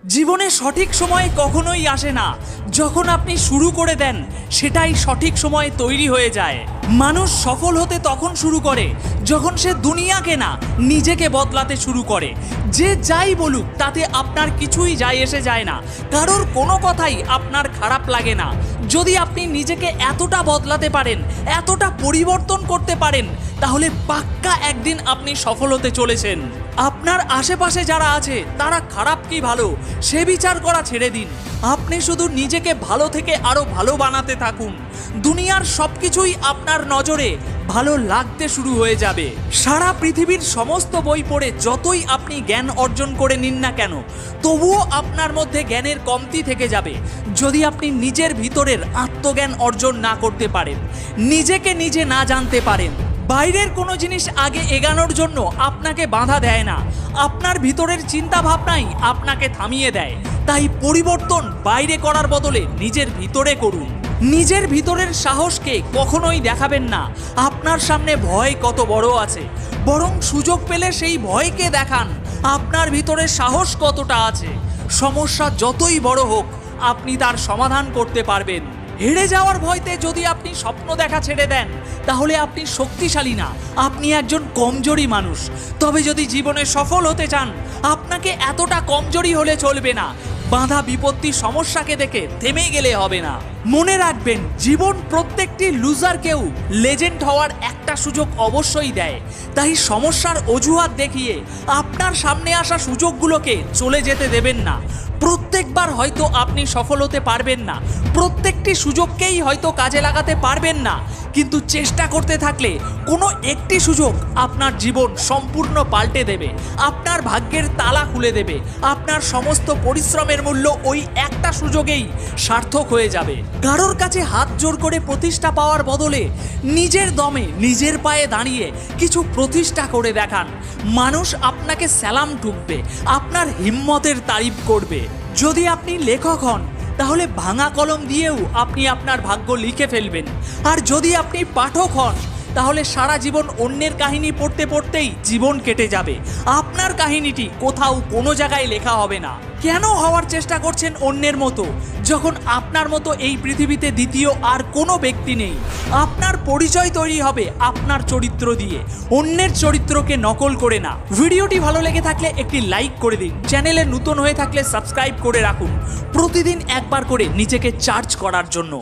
জীবনে সঠিক সময় কখনোই আসে না, যখন আপনি শুরু করে দেন সেটাই সঠিক সময়ে তৈরি হয়ে যায়। মানুষ সফল হতে তখন শুরু করে যখন সে দুনিয়াকে না, নিজেকে বদলাতে শুরু করে। যে যাই বলুক তাতে আপনার কিছুই যায় এসে যায় না, কারোর কোনো কথাই আপনার খারাপ লাগে না। যদি আপনি নিজেকে এতটা বদলাতে পারেন, এতটা পরিবর্তন করতে পারেন, তাহলে পাক্কা একদিন আপনি সফল হতে চলেছেন। আপনার আশেপাশে যারা আছে তারা খারাপ কি ভালো সে বিচার করা ছেড়ে দিন। আপনি শুধু নিজেকে ভালো থেকে আরো ভালো বানাতে থাকুন। দুনিয়ার সবকিছুই আপনার নজরে ভালো লাগতে শুরু হয়ে যাবে। সারা পৃথিবীর সমস্ত বই পড়ে যতই আপনি জ্ঞান অর্জন করে নিন না কেন, তবুও আপনার মধ্যে জ্ঞানের কমতি থেকে যাবে যদি আপনি নিজের ভিতরের আত্মজ্ঞান অর্জন না করতে পারেন, নিজেকে নিজে না জানতে পারেন। বাইরের কোনো জিনিস আগে এগানোর জন্য আপনাকে বাধা দেয় না, আপনার ভিতরের চিন্তা ভাবনাই আপনাকে থামিয়ে দেয়। তাই পরিবর্তন বাইরে করার বদলে নিজের ভিতরে করুন। নিজের ভিতরের সাহসকে কখনোই দেখাবেন না আপনার সামনে ভয় কত বড় আছে, বরং সুযোগ পেলে সেই ভয়কে দেখান আপনার ভিতরে সাহস কতটা আছে। সমস্যা যতই বড় হোক আপনি তার সমাধান করতে পারবেন। হেরে যাওয়ার ভয়তে যদি আপনি স্বপ্ন দেখা ছেড়ে দেন, তাহলে আপনি শক্তিশালী না, আপনি একজন কমজোরি মানুষ। তবে যদি জীবনে সফল হতে চান, আপনাকে এতটা কমজোরি হলে চলবে না। বাধা বিপত্তি সমস্যাকে দেখে থেমে গেলে হবে না। মনে রাখবেন, জীবন প্রত্যেকটি লুজারকেও লেজেন্ড হওয়ার একটা সুযোগ অবশ্যই দেয়। তাই সমস্যার অজুহাত দেখিয়ে আপনার সামনে আসা সুযোগগুলোকে চলে যেতে দেবেন না। প্রত্যেকবার হয়তো আপনি সফল হতে পারবেন না, প্রত্যেকটি সুযোগকেই হয়তো কাজে লাগাতে পারবেন না, কিন্তু চেষ্টা করতে থাকলে কোনো একটি সুযোগ আপনার জীবন সম্পূর্ণ পাল্টে দেবে, আপনার ভাগ্যের তালা খুলে দেবে। আপনার সমস্ত পরিশ্রমের মূল্য ওই একটা সুযোগেই সার্থক হয়ে যাবে। কারোর কাছে হাত জোর করে প্রতিষ্ঠা পাওয়ার বদলে নিজের দমে নিজের পায়ে দাঁড়িয়ে কিছু প্রতিষ্ঠা করে দেখান। মানুষ আপনাকে সালাম ঠুকবে, আপনার হিম্মতের তারিফ করবে। যদি আপনি লেখক হন, তাহলে ভাঙা কলম দিয়েও আপনি আপনার ভাগ্য লিখে ফেলবেন। আর যদি আপনি পাঠক হন, তাহলে সারা জীবন অন্যের কাহিনী পড়তে পড়তেই জীবন কেটে যাবে। আপনার কাহিনীটি কোথাও কোনো জায়গায় লেখা হবে না। কেন হওয়ার চেষ্টা করছেন অন্যের মতো, যখন আপনার মতো এই পৃথিবীতে দ্বিতীয় আর কোনো ব্যক্তি নেই? আপনার পরিচয় তৈরি হবে আপনার চরিত্র দিয়ে, অন্যের চরিত্রকে নকল করে না। ভিডিওটি ভালো লেগে থাকলে একটি লাইক করে দিন, চ্যানেলে নতুন হয়ে থাকলে সাবস্ক্রাইব করে রাখুন প্রতিদিন একবার করে নিজেকে চার্জ করার জন্য।